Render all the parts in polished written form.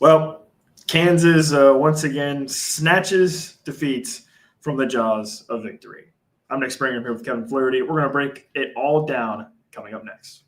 Well, Kansas once again snatches defeats from the jaws of victory. I'm Nick Springer here with Kevin Flaherty. We're going to break it all down coming up next.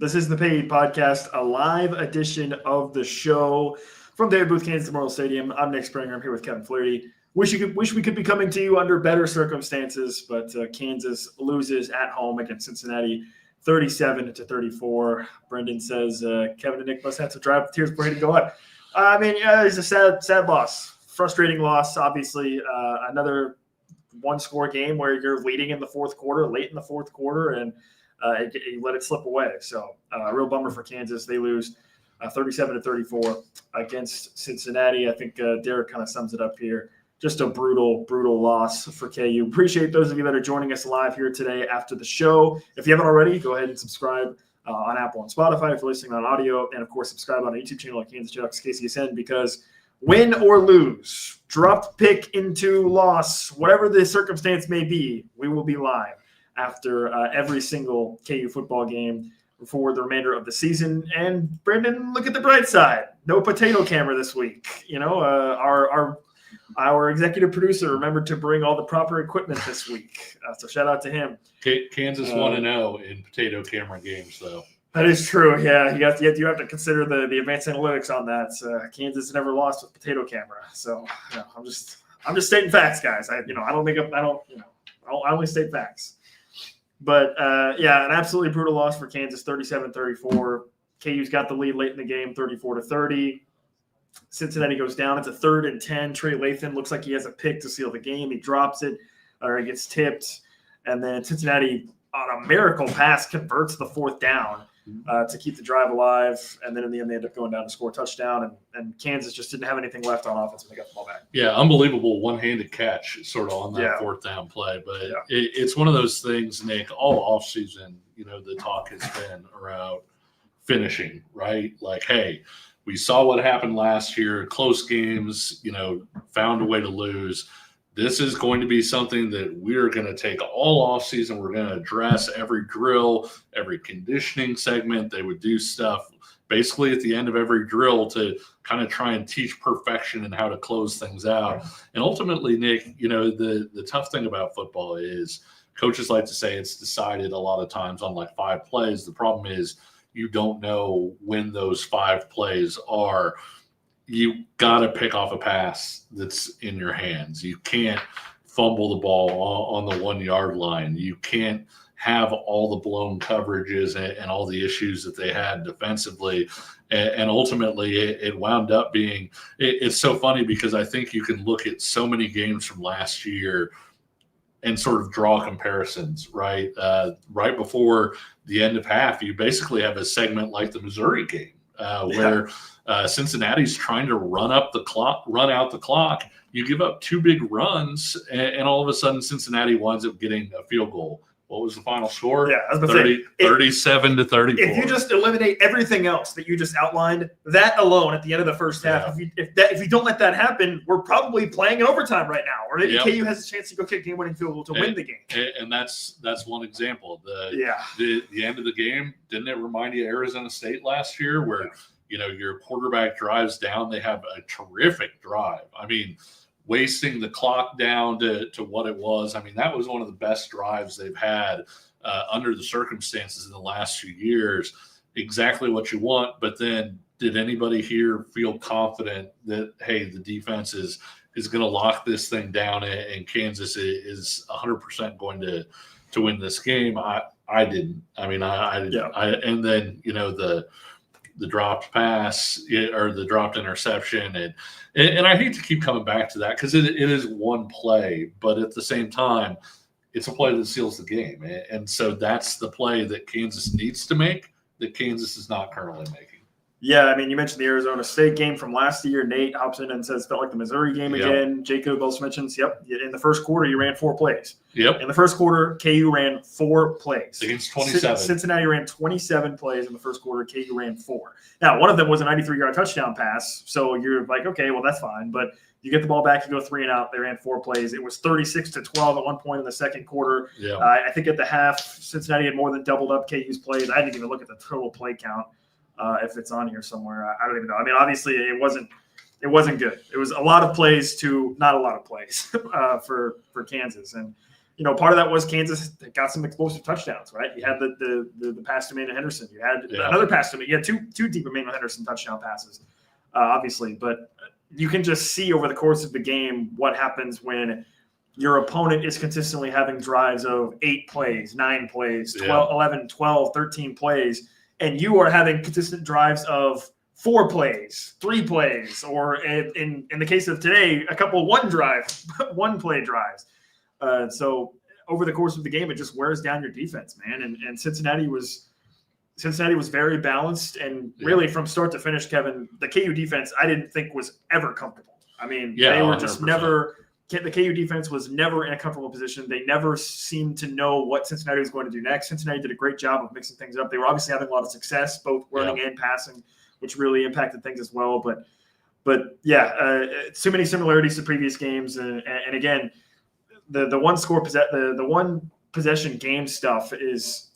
This is the Paid Podcast, a live edition of the show from David Booth, Kansas Memorial Stadium. I'm Nick Springer. I'm here with Kevin Flaherty. Wish we could be coming to you under better circumstances, but Kansas loses at home against Cincinnati, 37-34. Brendan says Kevin and Nick must have to dry up the tears before hitting go on. It's a sad loss, frustrating loss. Obviously, another one-score game where you're leading in the fourth quarter, late in the fourth quarter, and you let it slip away. So a real bummer for Kansas. They lose 37-34 against Cincinnati. I think Derek kind of sums it up here. Just a brutal loss for KU. Appreciate those of you that are joining us live here today after the show. If you haven't already, go ahead and subscribe on Apple and Spotify if you're listening on audio. And, of course, subscribe on our YouTube channel at Kansas Jayhawks KCSN, because win or lose, dropped pick into loss, whatever the circumstance may be, we will be live after every single KU football game for the remainder of the season. And Brendan, look at the bright side. No potato camera this week. You know, our executive producer remembered to bring all the proper equipment this week. So shout out to him. Kansas 1-0 in potato camera games, though. That is true. Yeah, you have to consider the advanced analytics on that. Kansas never lost with potato camera. So I'm just stating facts, guys. I only state facts. But, an absolutely brutal loss for Kansas, 37-34. KU's got the lead late in the game, 34-30. Cincinnati goes down. It's a 3rd and 10. Trey Lathan looks like he has a pick to seal the game. He drops it, or he gets tipped. And then Cincinnati, on a miracle pass, converts the 4th down to keep the drive alive. And then in the end, they end up going down to score a touchdown. And Kansas just didn't have anything left on offense when they got the ball back. Yeah, unbelievable one-handed catch sort of on that 4th down play. But it's one of those things, Nick, all offseason, the talk has been around finishing, right? Like, hey, we saw what happened last year, close games, found a way to lose. This is going to be something that we're going to take all offseason. We're going to address every drill, every conditioning segment. They would do stuff basically at the end of every drill to kind of try and teach perfection and how to close things out. And ultimately, Nick, the tough thing about football is coaches like to say it's decided a lot of times on like 5 plays. The problem is you don't know when those 5 plays are. You got to pick off a pass that's in your hands. You can't fumble the ball on the 1-yard line. You can't have all the blown coverages and all the issues that they had defensively. And ultimately, it wound up being – it's so funny because I think you can look at so many games from last year and sort of draw comparisons, right? Right before the end of half, you basically have a segment like the Missouri game where Cincinnati's trying to run out the clock. You give up 2 big runs, and all of a sudden Cincinnati winds up getting a field goal. What was the final score? Yeah, I was going to say 37-34. If you just eliminate everything else that you just outlined, that alone at the end of the first half, if you don't let that happen, we're probably playing in overtime right now, or maybe KU has a chance to go kick game-winning field goal to win the game. And that's one example. The end of the game, didn't it remind you of Arizona State last year, where your quarterback drives down? They have a terrific drive. I mean, wasting the clock down to what it was. I mean, that was one of the best drives they've had under the circumstances in the last few years. Exactly what you want. But then did anybody here feel confident that, hey, the defense is going to lock this thing down and Kansas is 100% going to win this game? I didn't. I mean, I didn't. Yeah. And then, the dropped pass or the dropped interception. And I hate to keep coming back to that because it is one play, but at the same time, it's a play that seals the game. And so that's the play that Kansas needs to make that Kansas is not currently making. Yeah, I mean, you mentioned the Arizona State game from last year. Nate hops in and says felt like the Missouri game again. Jacob also mentions, in the first quarter, you ran 4 plays. Yep. In the first quarter, KU ran 4 plays. Against 27. Cincinnati ran 27 plays in the first quarter. KU ran 4. Now, one of them was a 93-yard touchdown pass, so you're like, okay, well, that's fine. But you get the ball back, you go 3 and out. They ran 4 plays. It was 36-12 at one point in the second quarter. Yeah. I think at the half, Cincinnati had more than doubled up KU's plays. I didn't even look at the total play count. If it's on here somewhere, I don't even know. I mean, obviously, it wasn't good. It was a lot of plays to not a lot of plays for Kansas, and part of that was Kansas got some explosive touchdowns. Right, you had the pass to Emmanuel Henderson. You had another pass to me. You had two deep Emmanuel Henderson touchdown passes, obviously. But you can just see over the course of the game what happens when your opponent is consistently having drives of 8 plays, 9 plays, 12, 11, 12, 13 plays. And you are having consistent drives of 4 plays, 3 plays, or in the case of today, a couple 1-play drives. So over the course of the game, it just wears down your defense, man. And Cincinnati was very balanced, and really from start to finish, Kevin, the KU defense I didn't think was ever comfortable. I mean, they were just 100%. Never. The KU defense was never in a comfortable position. They never seemed to know what Cincinnati was going to do next. Cincinnati did a great job of mixing things up. They were obviously having a lot of success, both running and passing, which really impacted things as well. But too many similarities to previous games. And again, the one possession game stuff is,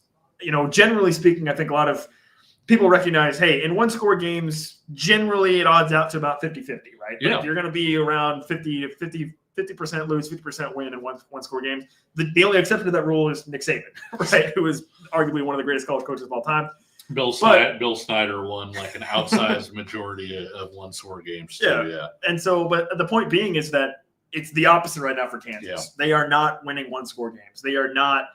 generally speaking, I think a lot of people recognize, hey, in 1-score games, generally it odds out to about 50-50, right? Yeah. Like you're going to be around 50% lose, 50% win in one-score games. The only exception to that rule is Nick Saban, right? Who is arguably one of the greatest college coaches of all time. Bill Snyder won like an outsized majority of 1-score games. Yeah. And so, but the point being is that it's the opposite right now for Kansas. Yeah. They are not winning 1-score games. They are not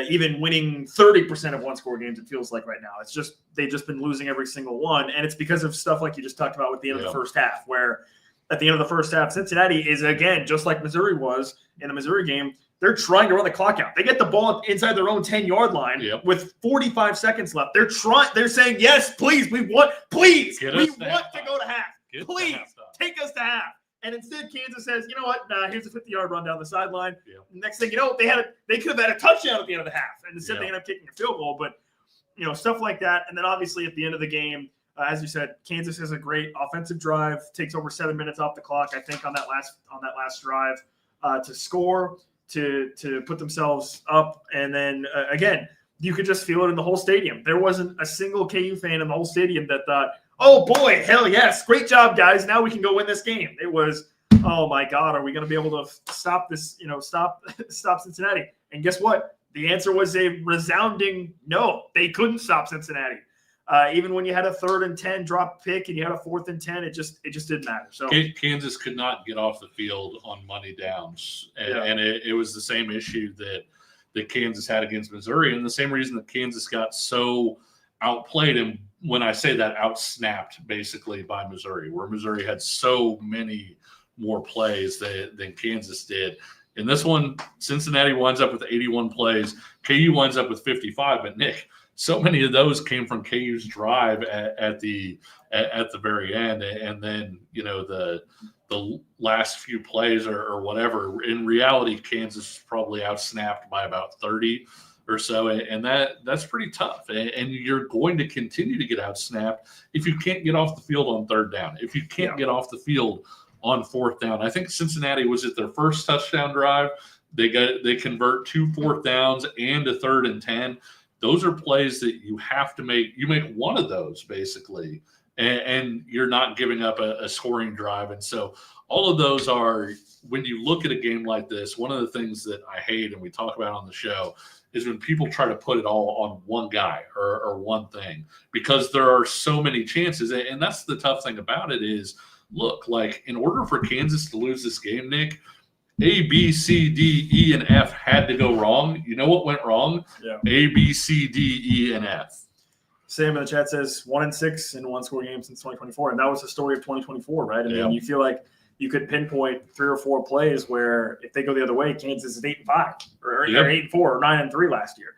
even winning 30% of 1-score games, it feels like right now. It's just they've just been losing every single one. And it's because of stuff like you just talked about with the end of the first half, where at the end of the first half, Cincinnati is, again, just like Missouri was in the Missouri game, they're trying to run the clock out. They get the ball inside their own 10-yard line with 45 seconds left. They're saying, yes, please, we want to go to half. Please, take us to half. And instead, Kansas says, you know what? Nah, here's a 50-yard run down the sideline. Yep. Next thing you know, they could have had a touchdown at the end of the half. And instead, they end up kicking a field goal. But, stuff like that. And then, obviously, at the end of the game, as you said, Kansas has a great offensive drive, takes over 7 minutes off the clock, I think, on that last drive to score, to put themselves up. And then, again, you could just feel it in the whole stadium. There wasn't a single KU fan in the whole stadium that thought, oh, boy, hell yes, great job, guys. Now we can go win this game. It was, oh, my God, are we going to be able to stop this, stop Cincinnati? And guess what? The answer was a resounding no. They couldn't stop Cincinnati. Even when you had a 3rd and 10 drop pick and you had a 4th and 10, it just didn't matter. So Kansas could not get off the field on money downs, and it was the same issue that Kansas had against Missouri, and the same reason that Kansas got so outplayed, and when I say that, outsnapped basically by Missouri, where Missouri had so many more plays than Kansas did. In this one, Cincinnati winds up with 81 plays. KU winds up with 55, but Nick, so many of those came from KU's drive at the very end, and then the last few plays or whatever. In reality, Kansas is probably outsnapped by about 30 or so, and that's pretty tough. And you're going to continue to get outsnapped if you can't get off the field on 3rd down, if you can't get off the field on 4th down. I think Cincinnati was at their first touchdown drive. They convert 2 4th downs and a 3rd and 10. Those are plays that you have to make. You make one of those basically, and you're not giving up a scoring drive. And so all of those are, when you look at a game like this, one of the things that I hate and we talk about on the show is when people try to put it all on one guy or one thing, because there are so many chances. And that's the tough thing about it is, look, like in order for Kansas to lose this game, Nick, A, B, C, D, E, and F had to go wrong. You know what went wrong? Yeah. A, B, C, D, E, and F. Sam in the chat says 1-6 in 1-score games since 2024. And that was the story of 2024, right? I mean, you feel like you could pinpoint 3 or 4 plays where if they go the other way, Kansas is 8-5 or 8-4 or 9-3 last year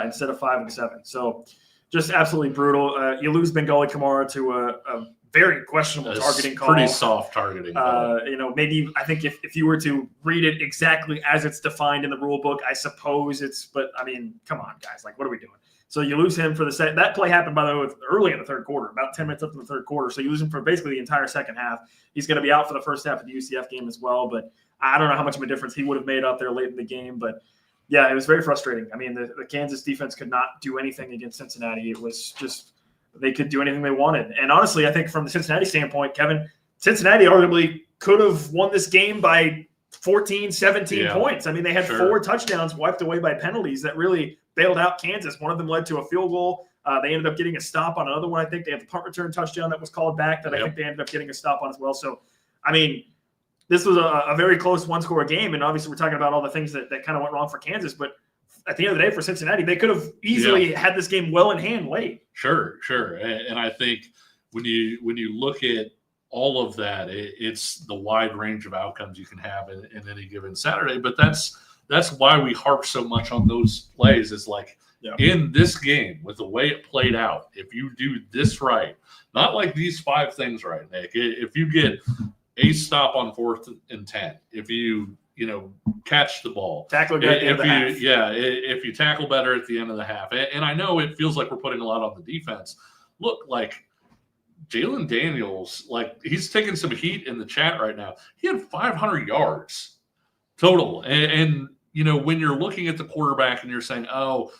instead of 5-7. So just absolutely brutal. You lose Bengali Kamara to a very questionable targeting call. Pretty soft targeting call. Maybe I think if you were to read it exactly as it's defined in the rule book, I suppose but I mean, come on, guys. Like, what are we doing? So you lose him for the second. That play happened, by the way, early in the third quarter, about 10 minutes up in the third quarter. So you lose him for basically the entire second half. He's going to be out for the first half of the UCF game as well. But I don't know how much of a difference he would have made out there late in the game. But, yeah, it was very frustrating. I mean, the Kansas defense could not do anything against Cincinnati. It was just they could do anything they wanted. And honestly, I think from the Cincinnati standpoint, Kevin, Cincinnati arguably could have won this game by 14, 17 points. I mean, they had 4 touchdowns wiped away by penalties that really bailed out Kansas. One of them led to a field goal. They ended up getting a stop on another one. I think they had the punt return touchdown that was called back that I think they ended up getting a stop on as well. So, I mean, this was a very close one-score game, and obviously we're talking about all the things that kind of went wrong for Kansas. But at the end of the day, for Cincinnati, they could have easily had this game well in hand late. Sure. And I think when you look at all of that, it's the wide range of outcomes you can have in any given Saturday. But that's why we harp so much on those plays. Is like in this game, with the way it played out, if you do this right, not like these 5 things right, Nick. If you get a stop on 4th and 10, if you catch the ball, tackle at the end of the half. If you tackle better at the end of the half, and I know it feels like we're putting a lot on the defense. Look, like Jalen Daniels, like he's taking some heat in the chat right now. He had 500 yards total, and when you're looking at the quarterback and you're saying, oh,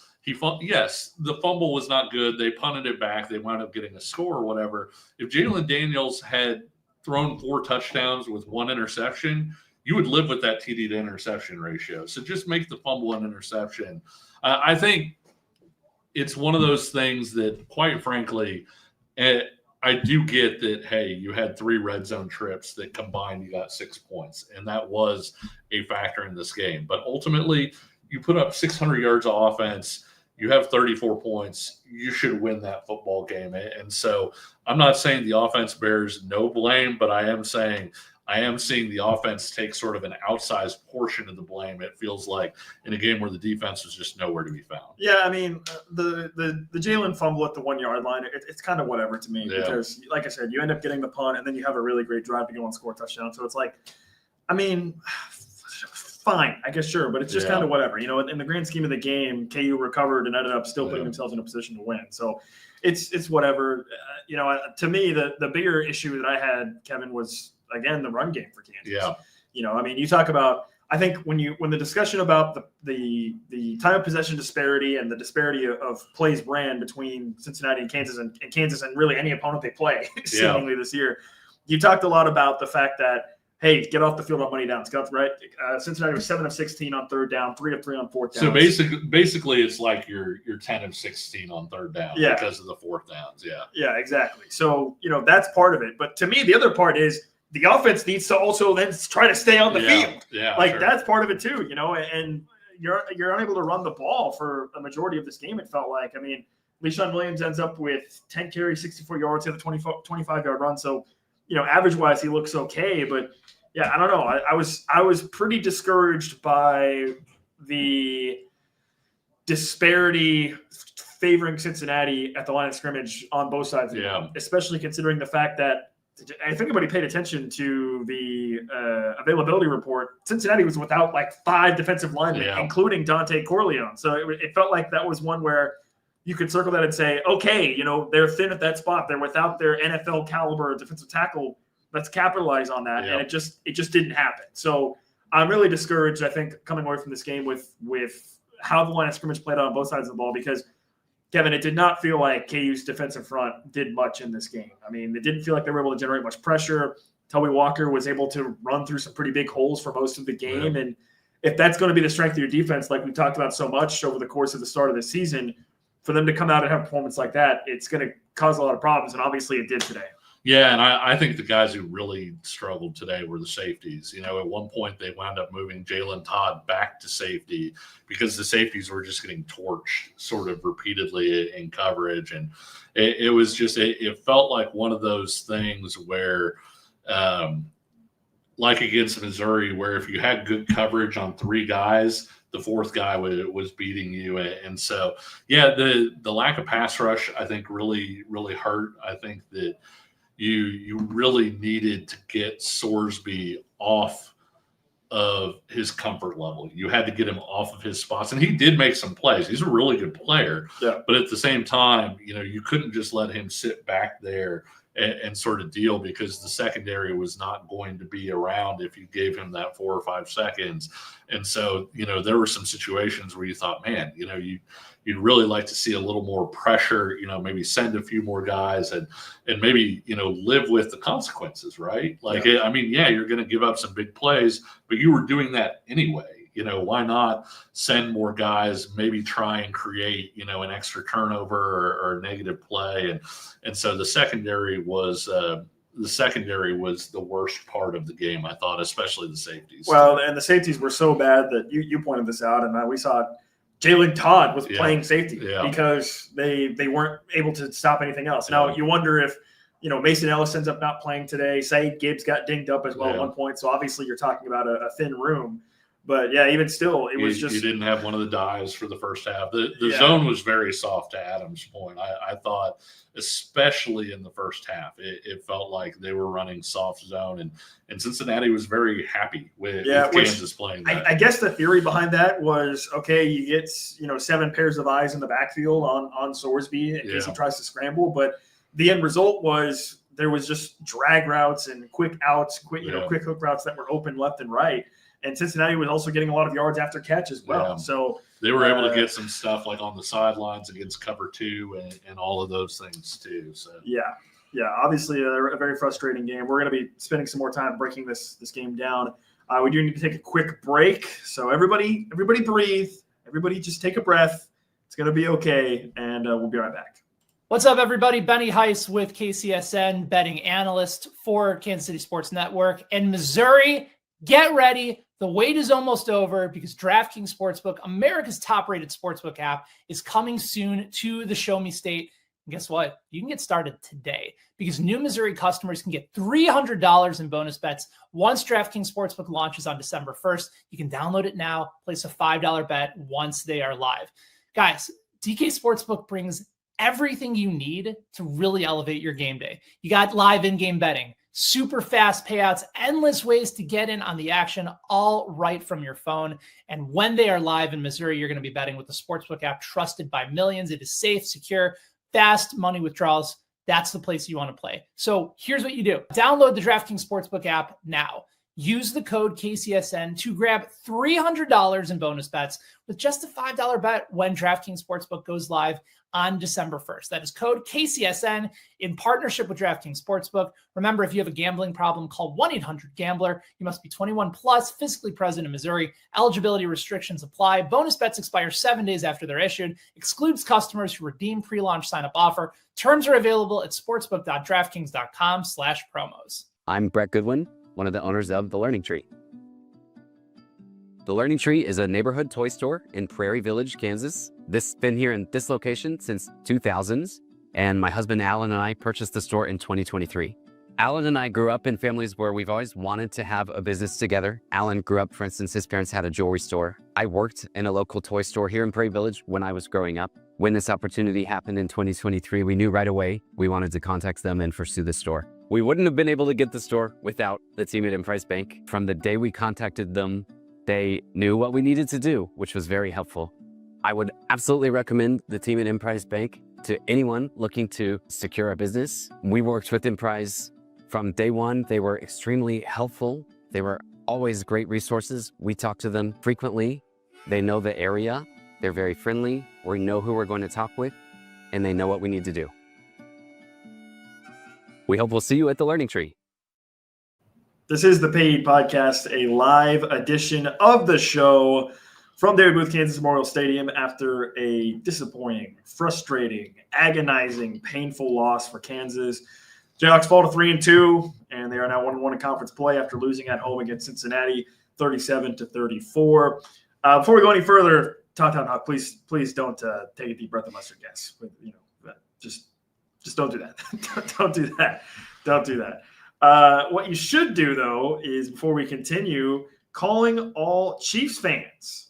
yes, the fumble was not good. They punted it back. They wound up getting a score or whatever. If Jalen Daniels had thrown 4 touchdowns with 1 interception, you would live with that TD to interception ratio. So just make the fumble an interception. I think it's one of those things that, quite frankly, I do get that, hey, you had 3 red zone trips that combined, you got 6 points, and that was a factor in this game. But ultimately, you put up 600 yards of offense, you have 34 points, you should win that football game. And so I'm not saying the offense bears no blame, but I am saying I am seeing the offense take sort of an outsized portion of the blame, it feels like, in a game where the defense was just nowhere to be found. Yeah, I mean, the Jalen fumble at the 1-yard line, it's kind of whatever to me because, like I said, you end up getting the punt and then you have a really great drive to go and score a touchdown. So it's like, I mean, fine, I guess, sure, but it's just kind of whatever. In the grand scheme of the game, KU recovered and ended up still putting themselves in a position to win. So it's whatever. To me, the bigger issue that I had, Kevin, was – again, the run game for Kansas. Yeah. I mean, you talk about, I think when the discussion about the time of possession disparity and the disparity of plays ran between Cincinnati and Kansas and really any opponent they play seemingly this year, you talked a lot about the fact that, hey, get off the field on money downs. Right? Cincinnati was 7 of 16 on 3rd down, 3 of 3 on 4th down. So basically, it's like you're 10 of 16 on 3rd down because of the 4th downs. Yeah, exactly. So that's part of it. But to me, the other part is the offense needs to also then try to stay on the field. That's part of it too, and you're unable to run the ball for a majority of this game, it felt like. I mean, LeSean Williams ends up with 10 carries, 64 yards, he had a 25-yard run. So, average-wise, he looks okay. But, yeah, I don't know. I was pretty discouraged by the disparity favoring Cincinnati at the line of scrimmage on both sides of the game, especially considering the fact that if anybody paid attention to the availability report, Cincinnati was without like 5 defensive linemen, including Dante Corleone. So it felt like that was one where you could circle that and say, okay, they're thin at that spot. They're without their NFL caliber defensive tackle. Let's capitalize on that. And it just didn't happen. So I'm really discouraged, I think, coming away from this game with how the line of scrimmage played out on both sides of the ball, because Kevin, it did not feel like KU's defensive front did much in this game. I mean, it didn't feel like they were able to generate much pressure. Toby Walker was able to run through some pretty big holes for most of the game. And if that's going to be the strength of your defense, like we've talked about so much over the course of the start of the season, for them to come out and have a performance like that, it's going to cause a lot of problems. And obviously it did today. Yeah, and I think the guys who really struggled today were the safeties. At one point they wound up moving Jalen Todd back to safety because the safeties were just getting torched sort of repeatedly in coverage. And it was just – it felt like one of those things where like against Missouri, where if you had good coverage on 3 guys, the 4th guy was beating you. And so, yeah, the lack of pass rush, I think, really, really hurt. I think that you really needed to get Sorsby off of his comfort level. You had to get him off of his spots, and he did make some plays. He's a really good player. Yeah. But at the same time, you couldn't just let him sit back there and sort of deal, because the secondary was not going to be around if you gave him that 4 or 5 seconds. And so, there were some situations where you thought, man, you'd really like to see a little more pressure, maybe send a few more guys and maybe, live with the consequences, right? Like, yeah. I mean, yeah, you're going to give up some big plays, but you were doing that anyway. Why not send more guys, maybe try and create, an extra turnover or a negative play. And so the secondary was the worst part of the game, I thought, especially the safeties. Well, and the safeties were so bad that you pointed this out, and we saw Jalen Todd was playing safety because they weren't able to stop anything else. Now, you wonder if, Mason Ellis ends up not playing today. Saeed Gibbs got dinged up as well at one point. So obviously you're talking about a thin room. But, yeah, even still, it was just – you didn't have one of the dives for the first half. The zone was very soft, to Adam's point. I thought, especially in the first half, it felt like they were running soft zone, and Cincinnati was very happy with Kansas playing that. I guess the theory behind that was, okay, you get 7 pairs of eyes in the backfield on Sorsby in case he tries to scramble. But the end result was there was just drag routes and quick outs, quick hook routes that were open left and right. And Cincinnati was also getting a lot of yards after catch as well. Yeah. So they were able to get some stuff like on the sidelines against cover 2 and all of those things too. So yeah, obviously a very frustrating game. We're going to be spending some more time breaking this game down. We do need to take a quick break. So everybody breathe. Everybody just take a breath. It's going to be okay, and we'll be right back. What's up, everybody? Benny Heiss with KCSN, betting analyst for Kansas City Sports Network. And Missouri, get ready. The wait is almost over because DraftKings Sportsbook, America's top-rated sportsbook app, is coming soon to the Show Me State. And guess what? You can get started today because new Missouri customers can get $300 in bonus bets once DraftKings Sportsbook launches on December 1st. You can download it now, place a $5 bet once they are live. Guys, DK Sportsbook brings everything you need to really elevate your game day. You got live in-game betting, super fast payouts, endless ways to get in on the action, all right from your phone. And when they are live in Missouri, you're going to be betting with the Sportsbook app trusted by millions. It is safe, secure, fast money withdrawals. That's the place you want to play. So here's what you do. Download the DraftKings Sportsbook app now. Use the code KCSN to grab $300 in bonus bets with just a $5 bet when DraftKings Sportsbook goes live on December 1st. That is code KCSN in partnership with DraftKings Sportsbook. Remember, if you have a gambling problem, call 1-800-GAMBLER. You must be 21 plus, physically present in Missouri. Eligibility restrictions apply. Bonus bets expire 7 days after they're issued. Excludes customers who redeem pre-launch sign-up offer. Terms are available at sportsbook.draftkings.com/promos. I'm Brett Goodwin, one of the owners of The Learning Tree. The Learning Tree is a neighborhood toy store in Prairie Village, Kansas. This has been here in this location since 2000s, and my husband Alan and I purchased the store in 2023. Alan and I grew up in families where we've always wanted to have a business together. Alan grew up, for instance, his parents had a jewelry store. I worked in a local toy store here in Prairie Village when I was growing up. When this opportunity happened in 2023, we knew right away we wanted to contact them and pursue the store. We wouldn't have been able to get the store without the team at Emprise Bank. From the day we contacted them, they knew what we needed to do, which was very helpful. I would absolutely recommend the team at Emprise Bank to anyone looking to secure a business. We worked with Emprise from day one. They were extremely helpful. They were always great resources. We talk to them frequently. They know the area. They're very friendly. We know who we're going to talk with, and they know what we need to do. We hope we'll see you at the Learning Tree. This is the Paid Podcast, a live edition of the show from David Booth, Kansas Memorial Stadium after a disappointing, frustrating, agonizing, painful loss for Kansas. Jayhawks fall to 3-2, and they are now 1-1 in conference play after losing at home against Cincinnati, 37-34. Before we go any further, Todd Hawk, please don't take a deep breath of mustard gas. Just don't do that. Don't do that. What you should do, though, is before we continue, calling all Chiefs fans.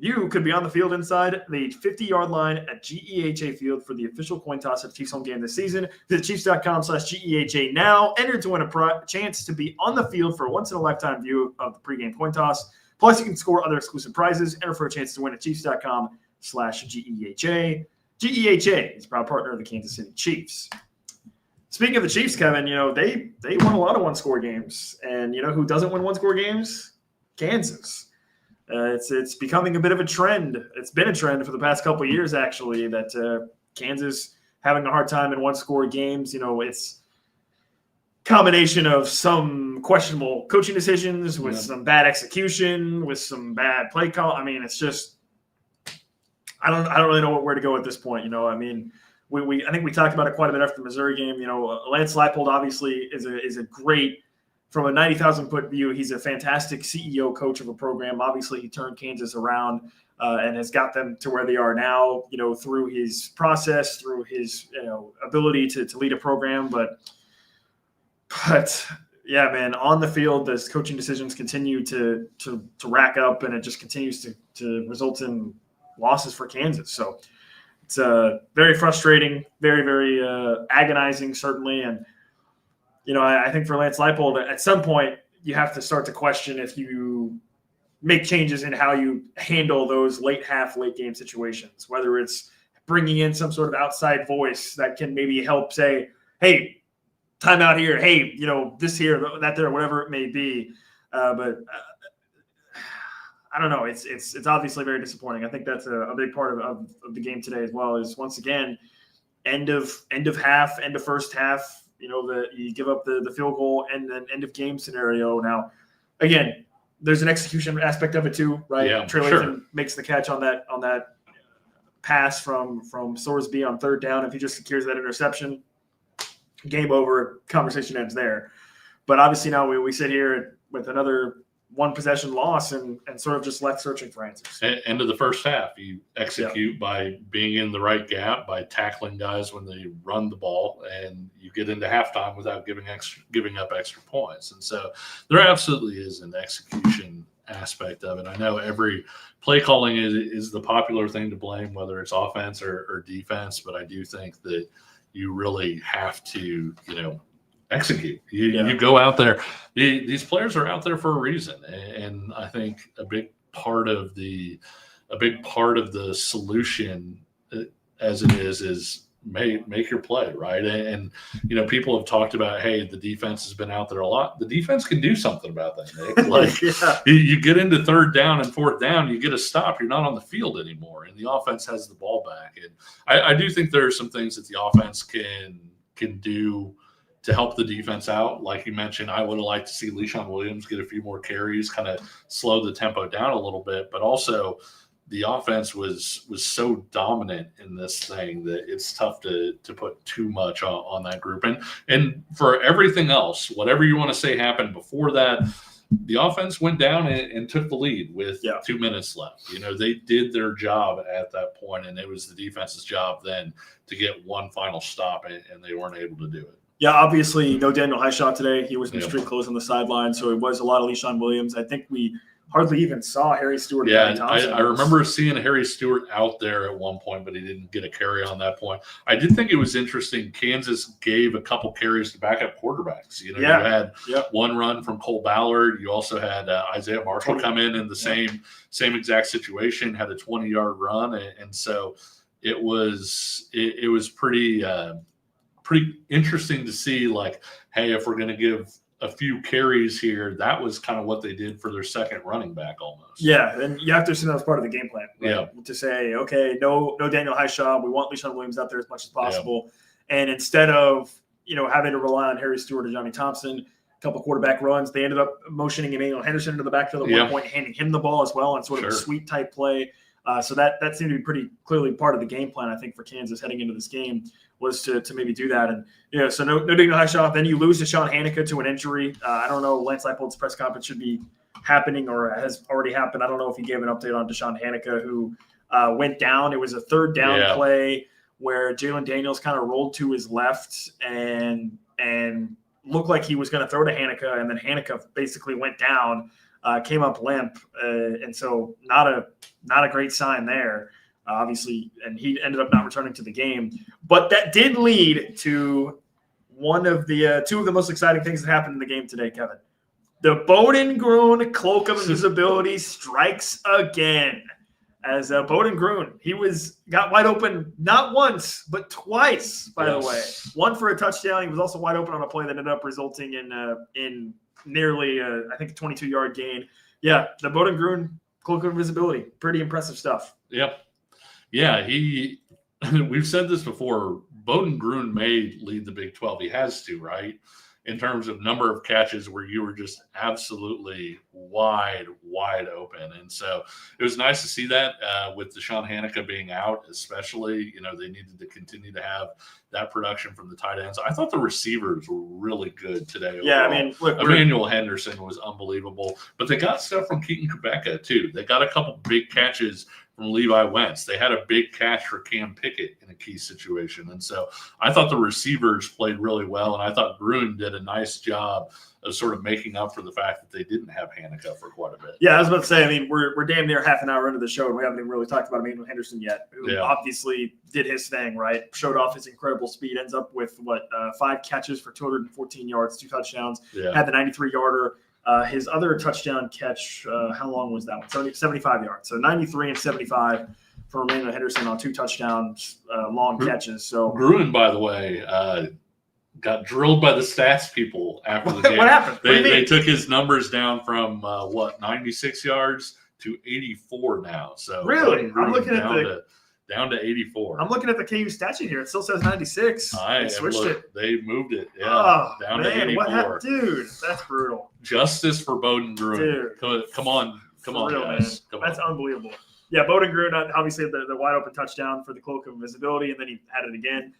You could be on the field inside the 50-yard line at GEHA Field for the official coin toss of Chiefs home game this season. Visit Chiefs.com/GEHA now. Enter to win a chance to be on the field for a once-in-a-lifetime view of the pregame coin toss. Plus, you can score other exclusive prizes. Enter for a chance to win at Chiefs.com/GEHA. GEHA is a proud partner of the Kansas City Chiefs. Speaking of the Chiefs, Kevin, they won a lot of one-score games. And you know who doesn't win one-score games? Kansas. It's becoming a bit of a trend. It's been a trend for the past couple of years, actually, that Kansas having a hard time in one-score games. It's a combination of some questionable coaching decisions with some bad execution, with some bad play call. I mean, it's just I don't really know where to go at this point. I mean, I think we talked about it quite a bit after the Missouri game. Lance Leipold obviously is a great. From a 90,000-foot view, he's a fantastic CEO coach of a program. Obviously, he turned Kansas around and has got them to where they are now, through his process, through his ability to lead a program. But yeah, man, on the field, those coaching decisions continue to rack up, and it just continues to result in losses for Kansas. So it's very frustrating, very, very agonizing, certainly. And I think for Lance Leipold, at some point, you have to start to question if you make changes in how you handle those late game situations, whether it's bringing in some sort of outside voice that can maybe help say, hey, time out here. Hey, this here, that there, whatever it may be. But I don't know. It's obviously very disappointing. I think that's a big part of the game today as well, is once again, end of half, end of first half, that you give up the field goal and then end of game scenario. Now, again, there's an execution aspect of it too, right? Yeah, Trey Lathan makes the catch on that pass from Sorsby on third down. If he just secures that interception, game over, conversation ends there. But obviously now we sit here with another one possession loss and sort of just left searching for answers. End of the first half, you execute by being in the right gap, by tackling guys when they run the ball, and you get into halftime without giving up extra points. And so there absolutely is an execution aspect of it. I know every play calling is the popular thing to blame, whether it's offense or defense, but I do think that you really have to, execute. You go out there. These players are out there for a reason, and I think a big part of the solution, as it is make your play, right. And people have talked about, hey, the defense has been out there a lot. The defense can do something about that, Nick. Like you get into third down and fourth down, you get a stop, you're not on the field anymore, and the offense has the ball back. And I do think there are some things that the offense can do to help the defense out. Like you mentioned, I would have liked to see Le'Shawn Williams get a few more carries, kind of slow the tempo down a little bit. But also the offense was so dominant in this thing that it's tough to put too much on that group. And for everything else, whatever you want to say happened before that, the offense went down and took the lead with 2 minutes left. They did their job at that point, and it was the defense's job then to get one final stop, and they weren't able to do it. Yeah, obviously, no Daniel Highshaw today. He was in street clothes on the sideline, so it was a lot of Le'Shawn Williams. I think we hardly even saw Harry Stewart. Yeah, I remember seeing Harry Stewart out there at one point, but he didn't get a carry on that point. I did think it was interesting. Kansas gave a couple carries to backup quarterbacks. You had one run from Cole Ballard. You also had Isaiah Marshall come in the same exact situation, had a 20-yard run, and so it was pretty interesting to see, like, hey, if we're going to give a few carries here, that was kind of what they did for their second running back almost. Yeah, and you have to assume that was part of the game plan. Right? Yeah. To say, okay, no Daniel Highshaw, we want Le'Shawn Williams out there as much as possible. Yeah. And instead of, having to rely on Harry Stewart or Johnny Thompson, a couple quarterback runs, they ended up motioning Emmanuel Henderson into the backfield at one point, handing him the ball as well, and sort of a sweep type play. So that seemed to be pretty clearly part of the game plan, I think, for Kansas heading into this game, was to maybe do that. And, so no Daniel Highshaw. Then you lose to Sean Hanika to an injury. I don't know. Lance Leipold's press conference should be happening or has already happened. I don't know if he gave an update on Deshaun Hanika, who went down. It was a third down play where Jalen Daniels kind of rolled to his left and looked like he was going to throw to Hanukkah, and then Hanukkah basically went down, came up limp, and so not a great sign there, obviously, and he ended up not returning to the game. But that did lead to one of the two of the most exciting things that happened in the game today, Kevin. The Bowden Gruen Cloak of Invisibility strikes again. As Bowden Gruen, got wide open not once, but twice, by the way. One for a touchdown. He was also wide open on a play that ended up resulting in nearly, I think, a 22-yard gain. Yeah, the Bowden Gruen Cloak of Invisibility. Pretty impressive stuff. Yep. Yeah, we've said this before. Bowden Gruen may lead the Big 12. He has to, right? In terms of number of catches where you were just absolutely wide open. And so it was nice to see that with Deshaun Hanukkah being out, especially, they needed to continue to have that production from the tight ends. I thought the receivers were really good today. Yeah, overall. I mean, look, Emmanuel Henderson was unbelievable, but they got stuff from Keaton Kubeka too. They got a couple big catches from Levi Wentz. They had a big catch for Cam Pickett in a key situation. And so I thought the receivers played really well, and I thought Gruen did a nice job of sort of making up for the fact that they didn't have Hanukkah for quite a bit. Yeah, I was about to say, I mean, we're damn near half an hour into the show, and we haven't even really talked about Emmanuel Henderson yet, who obviously did his thing, right? Showed off his incredible speed, ends up with, 5 catches for 214 yards, 2 touchdowns, had the 93-yarder. His other touchdown catch, how long was that one? 75 yards. So 93 and 75 for Emmanuel Henderson on 2 touchdowns, long catches. So Gruen, by the way, got drilled by the stats people after the game. What happened? They took his numbers down from 96 yards to 84 now. So really, I'm looking at down to 84. I'm looking at the KU stat sheet here. It still says 96. They switched it. They moved it. Yeah, down to 84. What happened? Dude, that's brutal. Justice for Bowden Gruen. Dude, come on, real, guys. That's unbelievable. Yeah, Bowden Gruen obviously had the wide open touchdown for the Cloak of Invisibility, and then he had it again.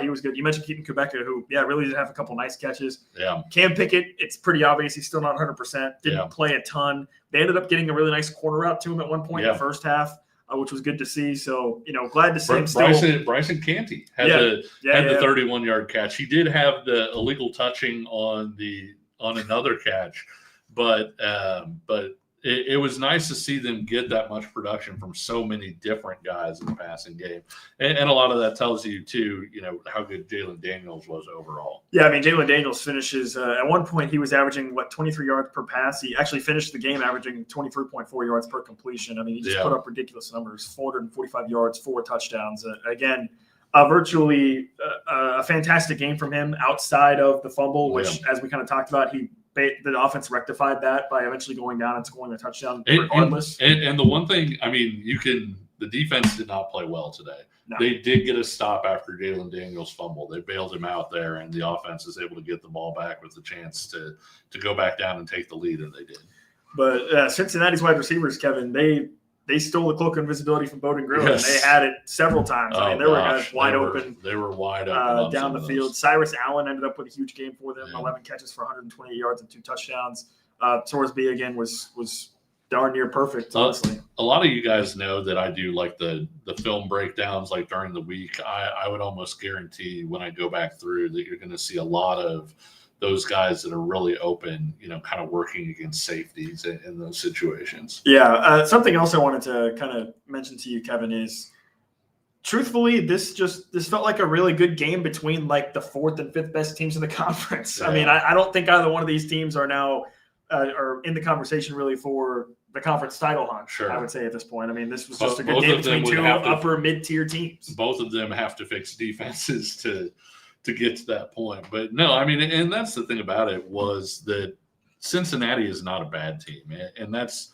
He was good. You mentioned Keaton Kubeka, who, really did have a couple nice catches. Yeah. Cam Pickett, it's pretty obvious he's still not 100%. Didn't play a ton. They ended up getting a really nice corner route to him at one point in the first half, which was good to see. So, glad to see him still. Bryson Canty had the 31-yard catch. He did have the illegal touching on another catch, but it was nice to see them get that much production from so many different guys in the passing game. And a lot of that tells you, too, how good Jalen Daniels was overall. Yeah, I mean, Jalen Daniels finishes at one point he was averaging, 23 yards per pass. He actually finished the game averaging 23.4 yards per completion. I mean, he just put up ridiculous numbers, 445 yards, 4 touchdowns. Again, virtually a fantastic game from him outside of the fumble, which, as we kind of talked about, the offense rectified that by eventually going down and scoring a touchdown regardless. And the one thing, I mean, the defense did not play well today. No. They did get a stop after Jalen Daniels fumble. They bailed him out there, and the offense is able to get the ball back with the chance to go back down and take the lead, and they did. But Cincinnati's wide receivers, Kevin, they stole the Cloak of Invisibility from Bowden Gruen. Yes. They had it several times. I mean, there were guys wide open. They were wide open down the field. Cyrus Allen ended up with a huge game for them, 11 catches for 128 yards and 2 touchdowns. Torsby, again, was darn near perfect, honestly. A lot of you guys know that I do like the film breakdowns like during the week. I would almost guarantee when I go back through that you're going to see a lot of those guys that are really open, kind of working against safeties in those situations. Yeah. Something else I wanted to kind of mention to you, Kevin, is truthfully, this felt like a really good game between the 4th and 5th best teams in the conference. Yeah. I mean, I don't think either one of these teams are now are in the conversation really for the conference title hunt. Sure. I would say at this point. I mean, this was just a good game between 2 upper mid-tier teams. Both of them have to fix defenses to get to that point. But no, I mean, and that's the thing about it was that Cincinnati is not a bad team. And that's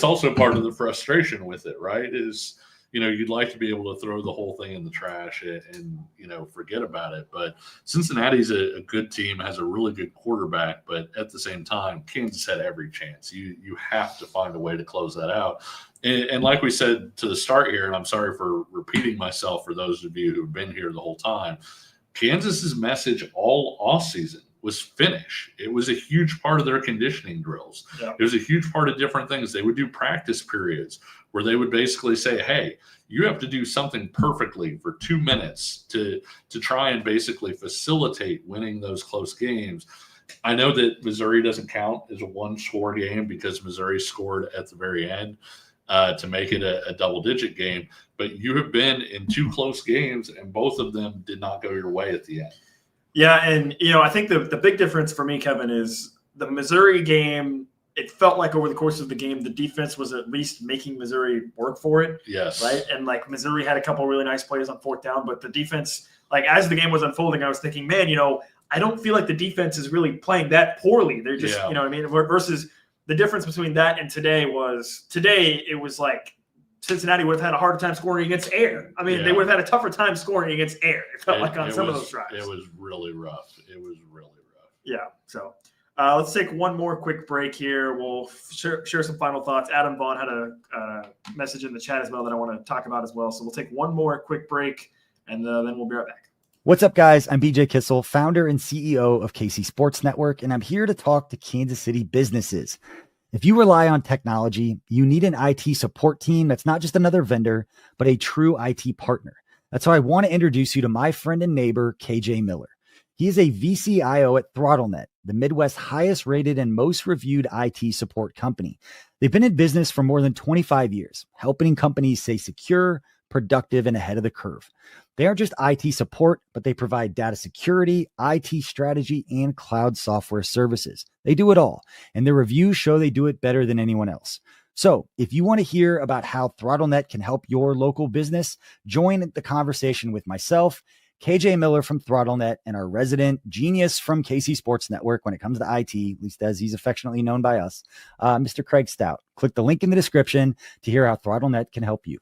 also part of the frustration with it, right? Is, you'd like to be able to throw the whole thing in the trash and forget about it. But Cincinnati's a good team, has a really good quarterback, but at the same time, Kansas had every chance. You have to find a way to close that out. And like we said to the start here, and I'm sorry for repeating myself for those of you who've been here the whole time, Kansas's message all offseason was finish. It was a huge part of their conditioning drills. Yeah. It was a huge part of different things. They would do practice periods where they would basically say, hey, you have to do something perfectly for 2 minutes to try and basically facilitate winning those close games. I know that Missouri doesn't count as a one-score game because Missouri scored at the very end to make it a double-digit game. But you have been in 2 close games, and both of them did not go your way at the end. Yeah, and I think the big difference for me, Kevin, is the Missouri game. It felt like over the course of the game, the defense was at least making Missouri work for it. Yes. Right, and like Missouri had a couple of really nice plays on 4th down, but the defense, like as the game was unfolding, I was thinking, man, I don't feel like the defense is really playing that poorly. They're just, Yeah. what I mean, versus the difference between that and today it was like Cincinnati would have had a harder time scoring against air. I mean, they would have had a tougher time scoring against air. It felt like on some of those drives. It was really rough. Yeah. So let's take one more quick break here. We'll share some final thoughts. Adam Vaughn had a message in the chat as well that I want to talk about as well. So we'll take one more quick break, and then we'll be right back. What's up, guys? I'm BJ Kissel, founder and CEO of KC Sports Network, and I'm here to talk to Kansas City businesses. If you rely on technology, you need an IT support team that's not just another vendor, but a true IT partner. That's why I want to introduce you to my friend and neighbor, KJ Miller. He is a VCIO at ThrottleNet, the Midwest's highest rated and most reviewed IT support company. They've been in business for more than 25 years, helping companies stay secure, productive, and ahead of the curve. They aren't just IT support, but they provide data security, IT strategy, and cloud software services. They do it all, and their reviews show they do it better than anyone else. So if you want to hear about how ThrottleNet can help your local business, join the conversation with myself, KJ Miller from ThrottleNet, and our resident genius from KC Sports Network when it comes to IT, at least as he's affectionately known by us, Mr. Craig Stout. Click the link in the description to hear how ThrottleNet can help you.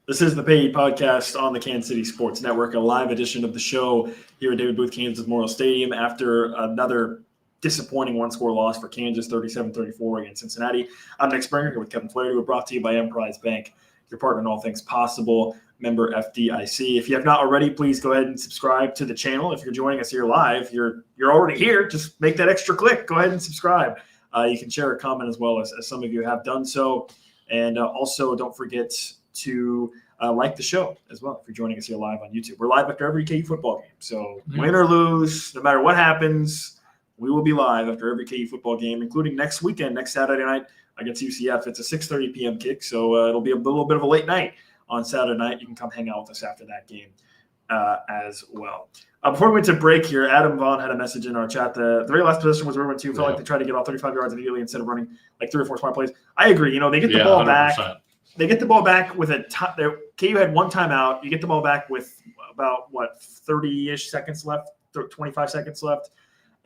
This is the Payee Podcast on the Kansas City Sports Network, a live edition of the show here at David Booth, Kansas Memorial Stadium after another disappointing one-score loss for Kansas, 37-34 against Cincinnati. I'm Nick Springer here with Kevin Flaherty. We're brought to you by Emprise Bank, your partner in all things possible, member FDIC. If you have not already, please go ahead and subscribe to the channel. If you're joining us here live, you're already here. Just make that extra click. Go ahead and subscribe. You can share a comment as well, as some of you have done so. And also, don't forget to like the show as well if you're joining us here live on YouTube. We're live after every KU football game. So win or lose, no matter what happens, we will be live after every KU football game, including next weekend, next Saturday night against UCF. It's a 6:30 p.m. kick, so it'll be a little bit of a late night on Saturday night. You can come hang out with us after that game as well. Before we went to break here, Adam Vaughn had a message in our chat. The very last possession was Irwin 2. Felt like they tried to get all 35 yards immediately instead of running like 3 or 4 smart plays. I agree. They get the ball 100%. back. They get the ball back with KU had one timeout. You get the ball back with about 30-ish seconds left, 25 seconds left.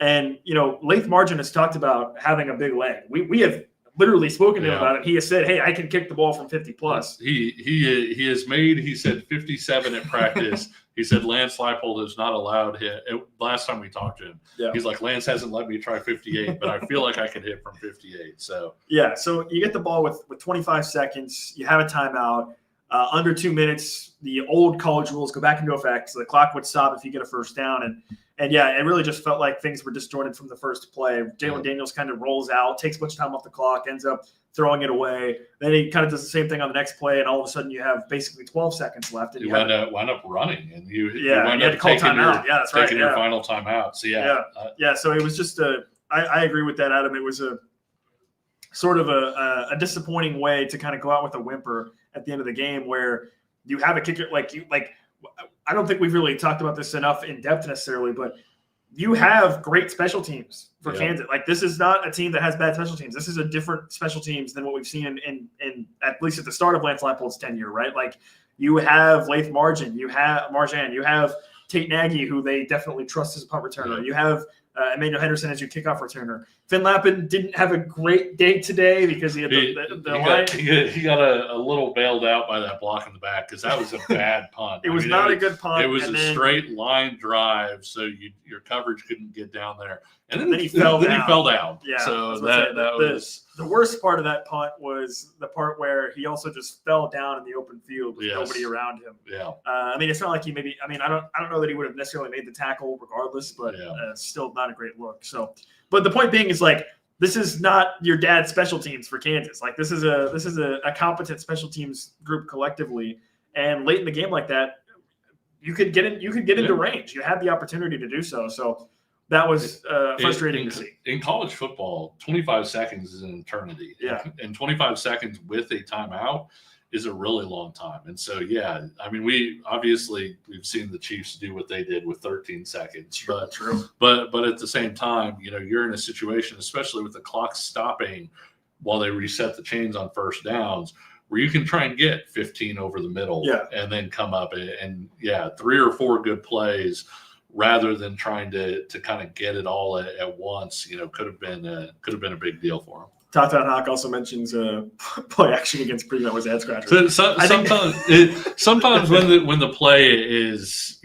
And, Lath Margin has talked about having a big leg. We have literally spoken to him about it. He has said, hey, I can kick the ball from 50 plus. He has made, he said 57 at practice. He said Lance Leipold is not allowed hit. Last time we talked to him, he's like, Lance hasn't let me try 58, but I feel like I could hit from 58. So so you get the ball with 25 seconds. You have a timeout. Under 2 minutes, the old college rules go back into effect. So the clock would stop if you get a first down. And it really just felt like things were disjointed from the first play. Jalen Daniels kind of rolls out, takes a bunch of time off the clock, ends up throwing it away. Then he kind of does the same thing on the next play, and all of a sudden you have basically 12 seconds left. And you wind up running, and you had to call timeout. Yeah, that's right. Taking your final timeout. So so it was just I agree with that, Adam. It was a sort of a disappointing way to kind of go out with a whimper at the end of the game, where you have a kicker I don't think we've really talked about this enough in depth necessarily, but you have great special teams for Kansas. Like, this is not a team that has bad special teams. This is a different special teams than what we've seen in at least at the start of Lance Leipold's tenure, right? Like, you have Lath Margin, you have Tate Nagy, who they definitely trust as a punt returner. You have Emmanuel Henderson as your kickoff returner. Finn Lappin didn't have a great day today because he had the line. He got a little bailed out by that block in the back because that was a bad punt. It was not a good punt. It was a straight line drive, so your coverage couldn't get down there. And then he fell down. Yeah. So that was the worst part of that punt was the part where he also just fell down in the open field with nobody around him. Yeah. I mean, it's not like I don't know that he would have necessarily made the tackle regardless, but still not a great look. So, but the point being is like, this is not your dad's special teams for Kansas. Like this is a competent special teams group collectively. And late in the game like that, you could get into range. You had the opportunity to do so. So that was frustrating to see. In college football, 25 seconds is an eternity. Yeah. And 25 seconds with a timeout is a really long time. And so, I mean, we've seen the Chiefs do what they did with 13 seconds. But at the same time, you're in a situation, especially with the clock stopping while they reset the chains on first downs, where you can try and get 15 over the middle and then come up and 3 or 4 good plays rather than trying to kind of get it all at once, could have been a big deal for him. Tata Hawk also mentions play action against Prevent was head scratcher. Sometimes when the play is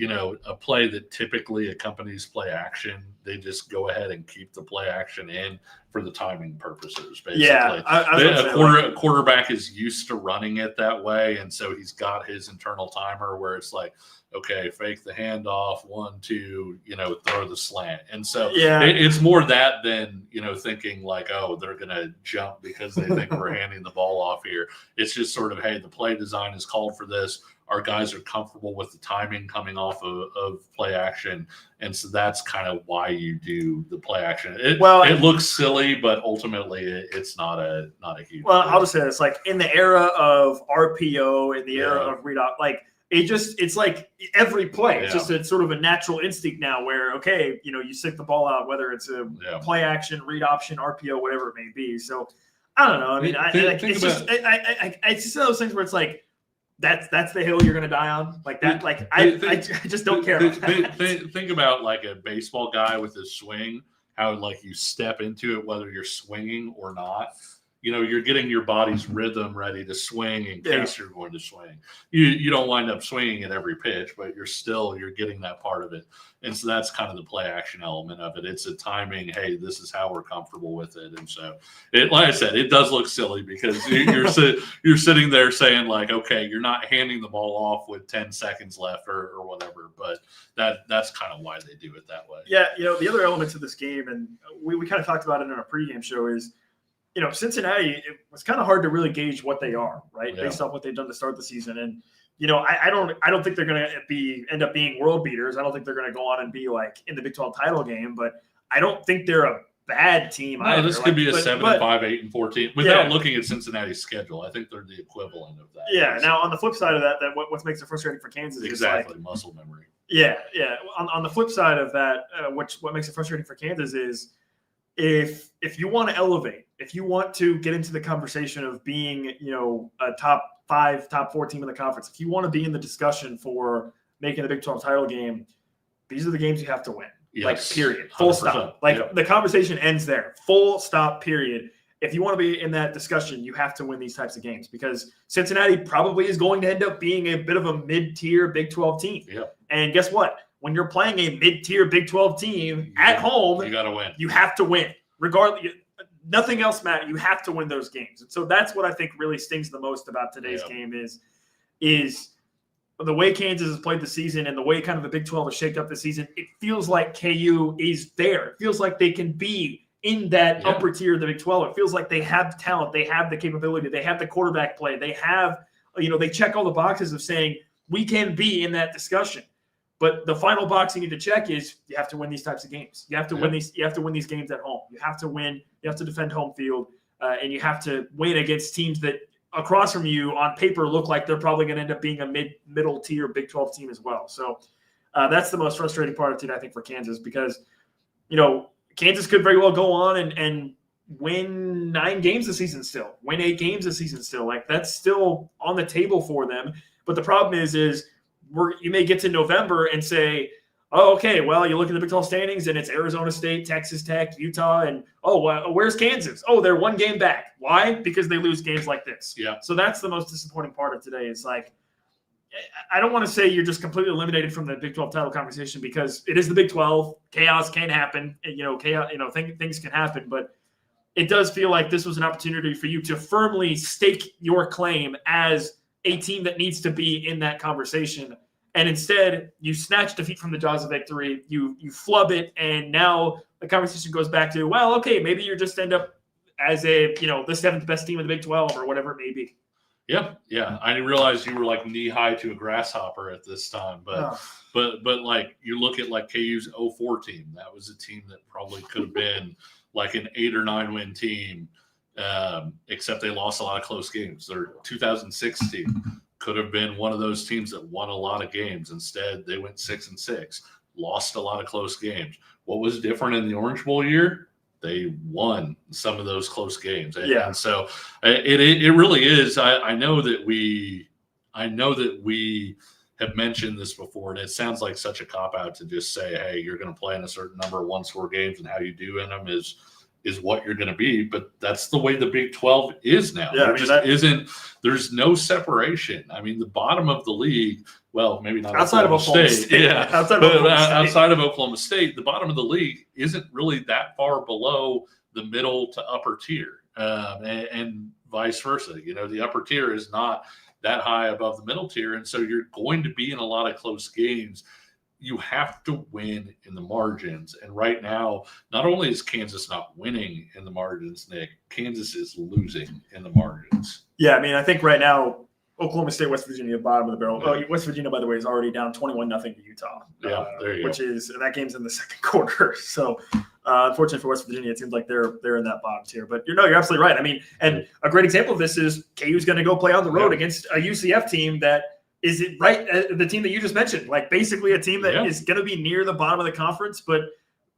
a play that typically accompanies play action, they just go ahead and keep the play action in for the timing purposes. Basically, a quarterback is used to running it that way, and so he's got his internal timer where it's like, okay, fake the handoff, 1, 2, throw the slant. And so it's more that than, thinking like, oh, they're going to jump because they think we're handing the ball off here. It's just sort of, hey, the play design is called for this. Our guys are comfortable with the timing coming off of play action. And so that's kind of why you do the play action. It looks silly, but ultimately it's not a huge Well, deal. I'll just say this, like in the era of RPO, in the era of read out, like, it's like every play. It's just a sort of a natural instinct now where, okay, you stick the ball out, whether it's a play action, read option, RPO, whatever it may be. So I don't know. I mean, it's just those things where it's like, that's the hill you're going to die on. Like that. Like I just don't care. Think about like a baseball guy with his swing, how like you step into it, whether you're swinging or not. You're getting your body's rhythm ready to swing in case you're going to swing. You don't wind up swinging at every pitch, but you're getting that part of it. And so that's kind of the play action element of it. It's a timing, hey, this is how we're comfortable with it. And so like I said, it does look silly because you're sitting there saying like, okay, you're not handing the ball off with 10 seconds left or whatever, but that's kind of why they do it that way. Yeah. The other element to this game, and we kind of talked about it in our pregame show, is Cincinnati, it was kind of hard to really gauge what they are, right? Based off what they've done to start the season. And, I don't think they're going to end up being world beaters. I don't think they're going to go on and be like in the Big 12 title game, but I don't think they're a bad team either. This could be a 7-5, 8-14 without looking at Cincinnati's schedule. I think they're the equivalent of that. Yeah. Now on the flip side of that what makes it frustrating for Kansas is muscle memory. Yeah. Yeah. On the flip side of that, what makes it frustrating for Kansas is, if you want to elevate, if you want to get into the conversation of being, a top 5, top 4 team in the conference, if you want to be in the discussion for making the Big 12 title game, these are the games you have to win. Yes. Like, period. Full stop. Like, the conversation ends there. Full stop, period. If you want to be in that discussion, you have to win these types of games because Cincinnati probably is going to end up being a bit of a mid-tier Big 12 team. Yep. And guess what? When you're playing a mid-tier Big 12 team at home, you got to win. You have to win. Regardless, nothing else matters. You have to win those games. And so that's what I think really stings the most about today's game is the way Kansas has played the season and the way kind of the Big 12 has shaped up the season. It feels like KU is there. It feels like they can be in that upper tier of the Big 12. It feels like they have talent. They have the capability. They have the quarterback play. They have, they check all the boxes of saying we can be in that discussion. But the final box you need to check is you have to win these types of games. You have to win these. You have to win these games at home. You have to win. You have to defend home field, and you have to win against teams that across from you on paper look like they're probably going to end up being a middle tier Big 12 team as well. So that's the most frustrating part of it, I think, for Kansas because Kansas could very well go on and win 9 games this season still, win 8 games this season still. Like that's still on the table for them. But the problem is you may get to November and say, oh, okay, well, you look at the Big 12 standings, and it's Arizona State, Texas Tech, Utah, and, where's Kansas? Oh, they're one game back. Why? Because they lose games like this. Yeah. So that's the most disappointing part of today. It's like, I don't want to say you're just completely eliminated from the Big 12 title conversation, because it is the Big 12. Chaos can happen. Things can happen, but it does feel like this was an opportunity for you to firmly stake your claim as a team that needs to be in that conversation. And instead, you snatch defeat from the jaws of victory. You flub it, and now the conversation goes back to, well, okay, maybe you just end up as the 7th best team in the Big 12 or whatever it may be. Yeah. I didn't realize you were like knee high to a grasshopper at this time, but like you look at like KU's 04 team, that was a team that probably could have been like an 8 or 9 win team, except they lost a lot of close games. Their 2006 team could have been one of those teams that won a lot of games. Instead, they went 6-6, lost a lot of close games. What was different in the Orange Bowl year? They won some of those close games. And so it really is. I know that we have mentioned this before, and it sounds like such a cop-out to just say, hey, you're going to play in a certain number of one-score games, and how you do in them is what you're going to be. But that's the way the Big 12 is now. There's no separation. I mean, the bottom of the league, well, maybe not outside of Oklahoma State. Yeah. Outside of Oklahoma State, the bottom of the league isn't really that far below the middle to upper tier, and vice versa. The upper tier is not that high above the middle tier. And so you're going to be in a lot of close games. You have to win in the margins. And right now, not only is Kansas not winning in the margins, Nick, Kansas is losing in the margins. Yeah, I mean, I think right now, Oklahoma State, West Virginia, bottom of the barrel. Oh, West Virginia, by the way, is already down 21-0 to Utah. Yeah, there you go. That game's in the second quarter. So, unfortunately for West Virginia, it seems like they're in that bottom tier. But you're absolutely right. I mean, and a great example of this is KU's going to go play on the road against a UCF team that is the team that you just mentioned, like basically a team that is going to be near the bottom of the conference, but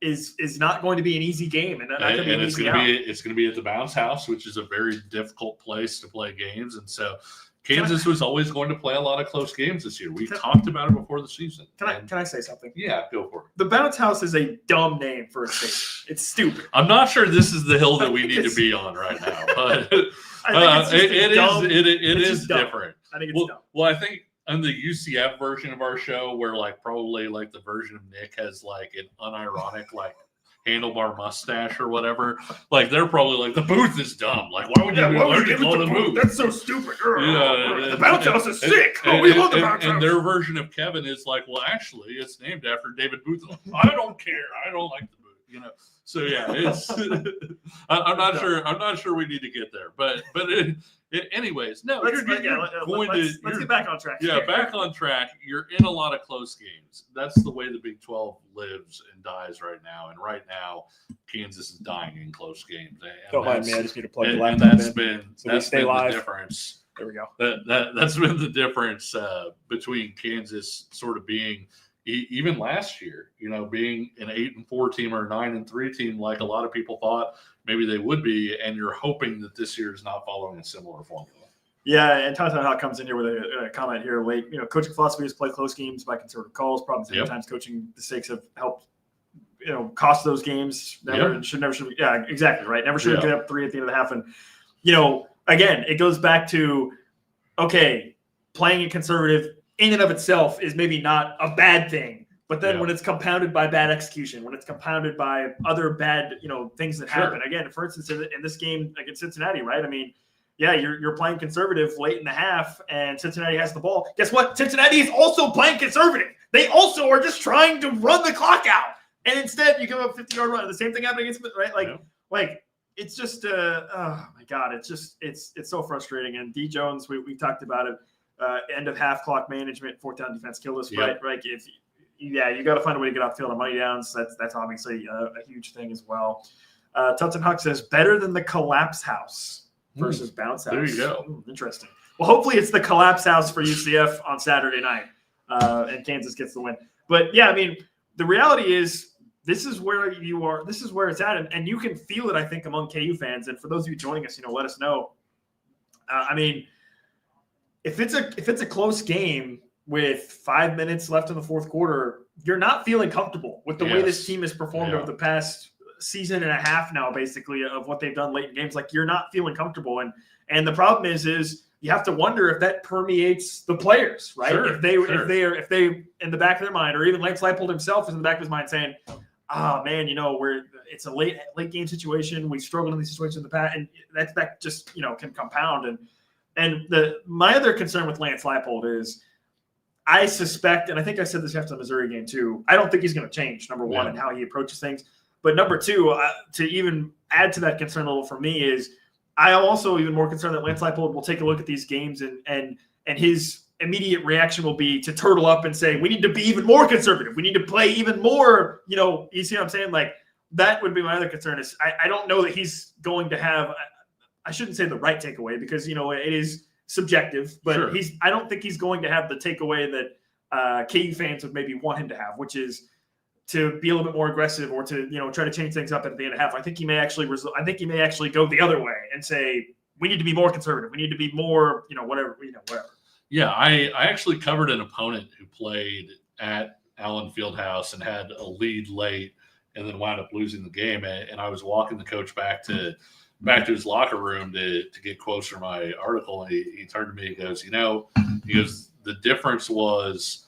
is not going to be an easy game, and it's going to be at the Bounce House, which is a very difficult place to play games, and so. Kansas was always going to play a lot of close games this year. We've talked about it before the season. Can I say something? Yeah, go for it. The Bounce House is a dumb name for a station. It's stupid. I'm not sure this is the hill that we need to be on right now, but it is different. I think it's dumb. Well, I think on the UCF version of our show, where probably the version of Nick has an unironic handlebar mustache or whatever, they're probably the booth is dumb. Why would you call the booth? That's so stupid. The Bounce House is sick. We love the Bounce House. And their version of Kevin is well, actually, it's named after David Booth. I don't care. I don't like the booth. So yeah, it's. I'm not sure we need to get there, but anyways, no. Let's get back on track. Yeah, back on track. You're in a lot of close games. That's the way the Big 12 lives and dies right now. And right now, Kansas is dying in close games. Don't mind me. I just need to plug the laptop in. That's been the difference. There we go. That's been the difference between Kansas sort of being. Even last year, being an 8-4 team or a 9-3 team, like a lot of people thought maybe they would be, and you're hoping that this year is not following a similar formula. Yeah, and Tom Hawk comes in here with a comment here late. Coaching philosophy is play close games by conservative calls. Problems sometimes coaching mistakes have helped, cost those games. Should be. Yeah, exactly right. Never should have given up 3 at the end of the half. And again, it goes back to playing it conservative. In and of itself is maybe not a bad thing, but then when it's compounded by bad execution, when it's compounded by other bad, things that happen. Again, for instance, in this game against Cincinnati, right? I mean, you're playing conservative late in the half, and Cincinnati has the ball. Guess what? Cincinnati is also playing conservative. They also are just trying to run the clock out, and instead you give up a 50-yard run. The same thing happened against, right? It's just, oh my God, it's so frustrating. And D Jones, we talked about it. End of half clock management, 4th down defense kill us, right? You got to find a way to get off the field on money downs. That's obviously a huge thing as well. Tutson Huck says better than the collapse house versus bounce house. There you go. Interesting. Well, hopefully it's the collapse house for UCF on Saturday night, and Kansas gets the win. But yeah, I mean, the reality is this is where you are. This is where it's at, and you can feel it, I think, among KU fans. And for those of you joining us, let us know. I mean. If it's a close game with 5 minutes left in the fourth quarter, you're not feeling comfortable with the way this Yes. team has performed Yeah. over the past season and a half now, basically, of what they've done late in games. Like, you're not feeling comfortable. And the problem is you have to wonder if that permeates the players, right? Sure, if they in the back of their mind, or even Lance Leipold himself is in the back of his mind saying, "Ah, man, it's a late game situation. We've struggled in these situations in the past," and that just can compound. And my other concern with Lance Leipold is, I suspect, and I think I said this after the Missouri game too, I don't think he's going to change, number one, in how he approaches things. But number two, to even add to that concern level for me is, I am also even more concerned that Lance Leipold will take a look at these games and his immediate reaction will be to turtle up and say, we need to be even more conservative. We need to play even more, you see what I'm saying? Like, that would be my other concern is I don't know that he's going to have, I shouldn't say the right takeaway because, it is subjective, but Sure. I don't think he's going to have the takeaway that KU fans would maybe want him to have, which is to be a little bit more aggressive or to, try to change things up at the end of half. I think he may actually go the other way and say, we need to be more conservative. We need to be more, whatever. Yeah, I actually covered an opponent who played at Allen Fieldhouse and had a lead late and then wound up losing the game. And I was walking the coach back to his locker room to get quotes from my article. And he turned to me and goes, the difference was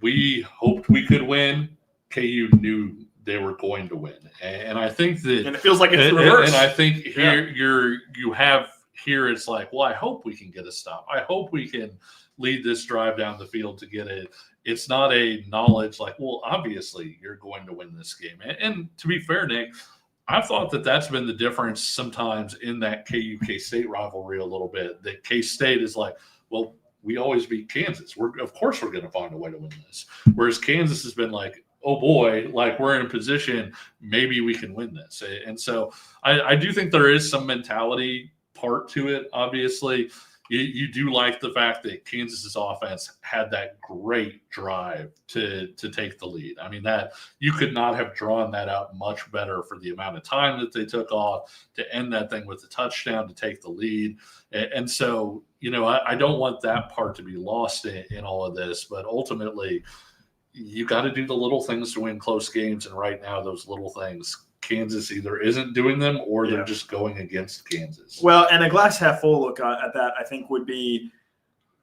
we hoped we could win. KU knew they were going to win. And I think that – and it feels like it's the reverse. And I think here it's like, well, I hope we can get a stop. I hope we can lead this drive down the field to get it. It's not a knowledge like, well, obviously you're going to win this game. And to be fair, Nick, I thought that that's been the difference sometimes in that KU K-State rivalry a little bit, that K-State is like, well, we always beat Kansas. Of course we're going to find a way to win this. Whereas Kansas has been like, oh boy, like we're in a position, maybe we can win this. And so I do think there is some mentality part to it. Obviously, you do like the fact that Kansas's offense had that great drive to take the lead. I mean, that you could not have drawn that out much better for the amount of time that they took off to end that thing with a touchdown to take the lead. And so, I don't want that part to be lost in all of this, but ultimately you got to do the little things to win close games. And right now, those little things, Kansas either isn't doing them or they're just going against Kansas. Well, and a glass half full look at that, I think, would be,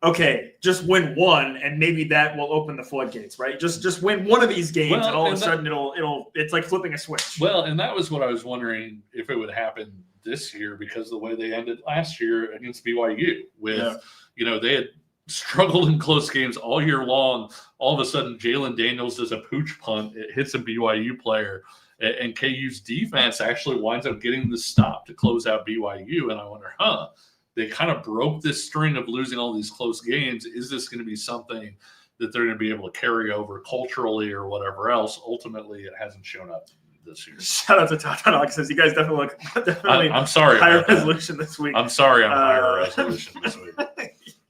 okay, just win one, and maybe that will open the floodgates, right? Just win one of these games, and all of a sudden it's like flipping a switch. Well, and that was what I was wondering if it would happen this year, because the way they ended last year against BYU with, they had struggled in close games all year long. All of a sudden, Jalen Daniels does a pooch punt. It hits a BYU player. And KU's defense actually winds up getting the stop to close out BYU. And I wonder, they kind of broke this string of losing all these close games. Is this going to be something that they're going to be able to carry over culturally or whatever else? Ultimately, it hasn't shown up this year. Shout out to Todd Alex, says you guys definitely look I'm sorry. Higher resolution this week. I'm sorry I'm higher resolution this week.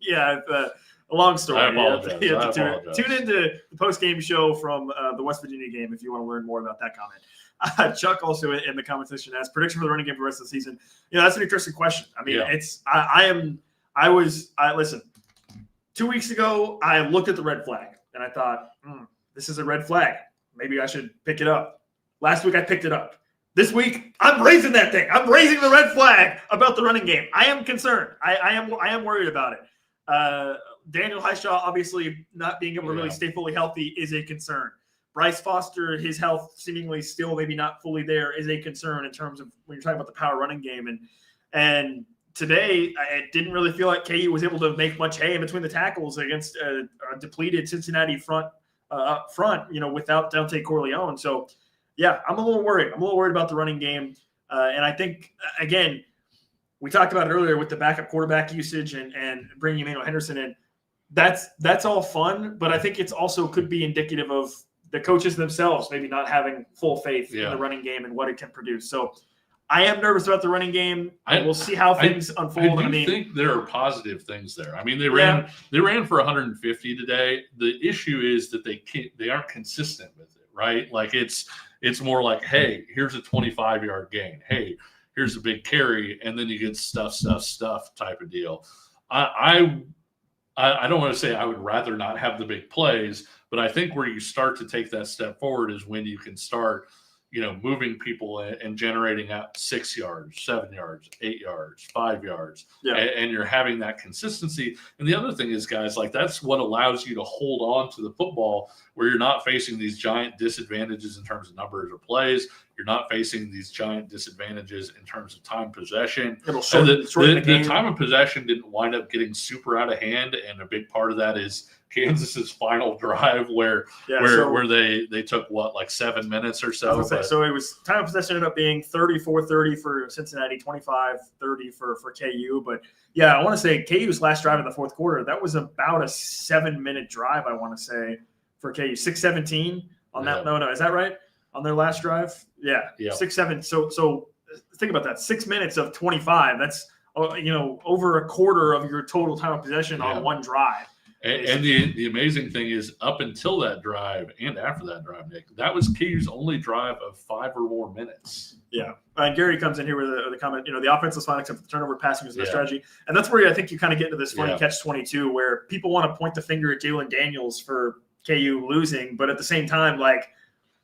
Yeah, a long story. I apologize. You have to tune into the post-game show from the West Virginia game if you want to learn more about that comment. Chuck also in the comment section has prediction for the running game for the rest of the season. That's an interesting question. I mean, listen, 2 weeks ago, I looked at the red flag and I thought, this is a red flag. Maybe I should pick it up. Last week, I picked it up. This week, I'm raising that thing. I'm raising the red flag about the running game. I am concerned. I am worried about it. Daniel Highshaw, obviously not being able to really stay fully healthy is a concern. Bryce Foster, his health seemingly still maybe not fully there, is a concern in terms of when you're talking about the power running game. And today, it didn't really feel like KU was able to make much hay in between the tackles against a depleted Cincinnati front, without Dante Corleone. So, yeah, I'm a little worried. I'm a little worried about the running game. And I think, again, we talked about it earlier with the backup quarterback usage and bringing Emmanuel Henderson in. That's all fun, but I think it's also could be indicative of the coaches themselves maybe not having full faith in the running game and what it can produce. So I am nervous about the running game. We'll see how things unfold. I think there are positive things there. I mean, they ran for 150 today. The issue is that they aren't consistent with it, right? Like it's more like, hey, here's a 25-yard gain. Hey, here's a big carry, and then you get stuff type of deal. I don't want to say I would rather not have the big plays, But I think where you start to take that step forward is when you can start, moving people and generating out 6 yards, 7 yards, 8 yards, 5 yards, and you're having that consistency. And the other thing is, guys, like that's what allows you to hold on to the football where you're not facing these giant disadvantages in terms of numbers of plays. You're not facing these giant disadvantages in terms of time possession. The time of possession didn't wind up getting super out of hand, and a big part of that is Kansas's final drive where they took like 7 minutes or so. So it was time of possession ended up being 34-30 for Cincinnati, 25-30 for KU. But yeah, I want to say KU's last drive in the fourth quarter, that was about a 7-minute drive, I want to say, for KU. 6:17 on that. No, is that right? On their last drive? Yeah. 6-7. So think about that. 6 minutes of 25. That's over a quarter of your total time of possession on one drive. And the amazing thing is, up until that drive and after that drive, Nick, that was KU's only drive of 5 or more minutes. Yeah. And Gary comes in here with the comment, the offense was fine except for the turnover, passing was their strategy. And that's where I think you kind of get into this funny catch-22 where people want to point the finger at Jalen Daniels for KU losing, but at the same time, like,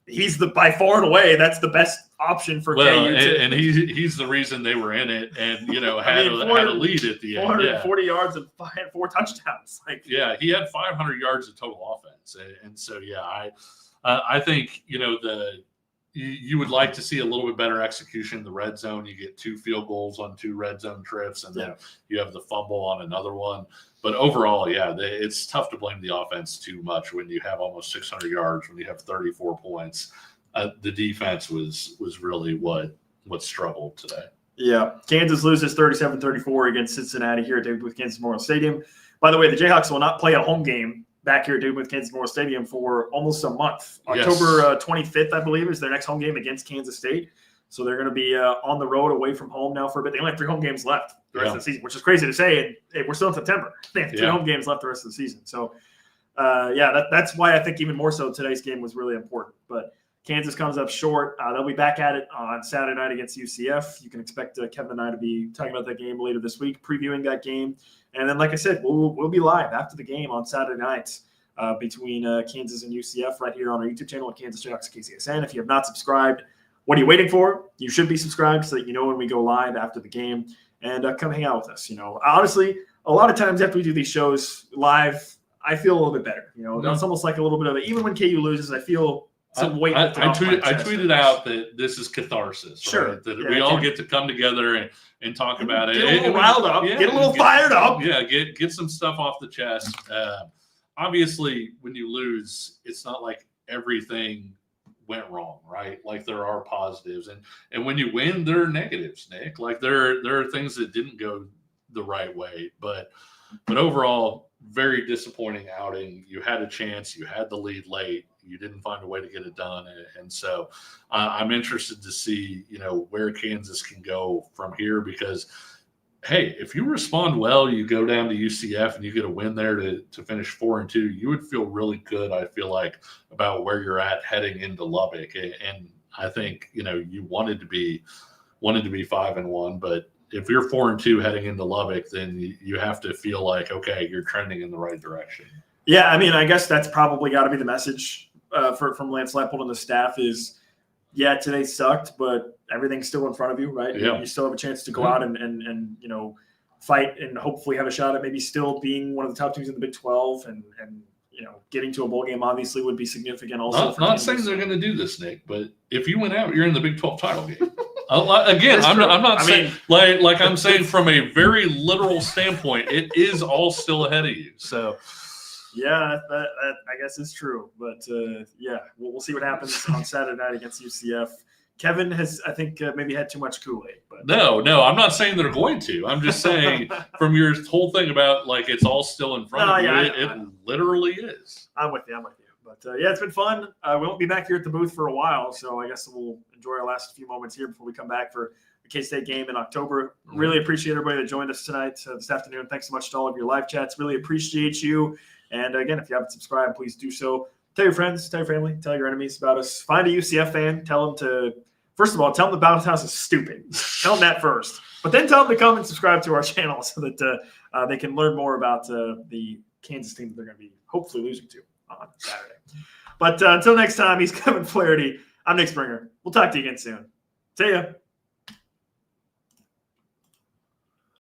he's by far and away, that's the best option for KU. And he's the reason they were in it, and had a lead at the end. 440 yards and 4 touchdowns. He had 500 yards of total offense, and so I think you would like to see a little bit better execution in the red zone. You get 2 field goals on 2 red zone trips, and then you have the fumble on another one. But overall, it's tough to blame the offense too much when you have almost 600 yards, when you have 34 points. The defense was really what struggled today. Yeah. Kansas loses 37-34 against Cincinnati here at David Booth Kansas Memorial Stadium. By the way, the Jayhawks will not play a home game back here at David Booth Kansas Memorial Stadium for almost a month. October 25th, I believe, is their next home game against Kansas State. So they're going to be on the road away from home now for a bit. They only have 3 home games left the rest of the season, which is crazy to say. And we're still in September. They have 3 home games left the rest of the season. So, that's why I think even more so today's game was really important. But Kansas comes up short. They'll be back at it on Saturday night against UCF. You can expect Kevin and I to be talking about that game later this week, previewing that game. And then, like I said, we'll be live after the game on Saturday nights between Kansas and UCF right here on our YouTube channel at Kansas Jayhawks KCSN. If you have not subscribed, what are you waiting for? You should be subscribed so that you know when we go live after the game, and come hang out with us. Honestly, a lot of times after we do these shows live, I feel a little bit better. It's almost like a little bit of it. Even when KU loses, I feel some weight. I tweeted out that this is catharsis. Sure. Right? That we all get to come together and talk about it. Get a little riled up. Get a little fired up. Yeah, get some stuff off the chest. Obviously, when you lose, it's not like everything went wrong, right? Like there are positives, and when you win, there are negatives, Nick. Like there are things that didn't go the right way, but overall, very disappointing outing. You had a chance, you had the lead late, you didn't find a way to get it done, and so I'm interested to see where Kansas can go from here, because hey, if you respond well, you go down to UCF and you get a win there to finish 4-2, you would feel really good, I feel like, about where you're at heading into Lubbock. And I think, you wanted to be 5-1, but if you're 4-2 heading into Lubbock, then you have to feel like, okay, you're trending in the right direction. Yeah, I mean, I guess that's probably got to be the message from Lance Leipold and the staff is, today sucked, but everything's still in front of you, right? Yeah. You still have a chance to go out and fight and hopefully have a shot at maybe still being one of the top teams in the Big 12 and getting to a bowl game obviously would be significant also. Not saying they're going to do this, Nick, but if you win out, you're in the Big 12 title game. Again, I'm not saying like I'm saying from a very literal standpoint, it is all still ahead of you. So yeah, that I guess is true. But we'll see what happens on Saturday night against UCF. Kevin has, I think, maybe had too much Kool-Aid. But no, I'm not saying they're going to. I'm just saying from your whole thing about like it's all still in front of you, it literally is. I'm with you. But it's been fun. We won't be back here at the booth for a while, so I guess we'll enjoy our last few moments here before we come back for the K-State game in October. Really appreciate everybody that joined us tonight, this afternoon. Thanks so much to all of your live chats. Really appreciate you. And again, if you haven't subscribed, please do so. Tell your friends, tell your family, tell your enemies about us. Find a UCF fan. Tell them to, first of all, tell them the Bounce House is stupid. Tell them that first. But then tell them to come and subscribe to our channel so that they can learn more about the Kansas team that they're going to be hopefully losing to. on Saturday. But until next time, he's Kevin Flaherty. I'm Nick Springer. We'll talk to you again soon. See ya.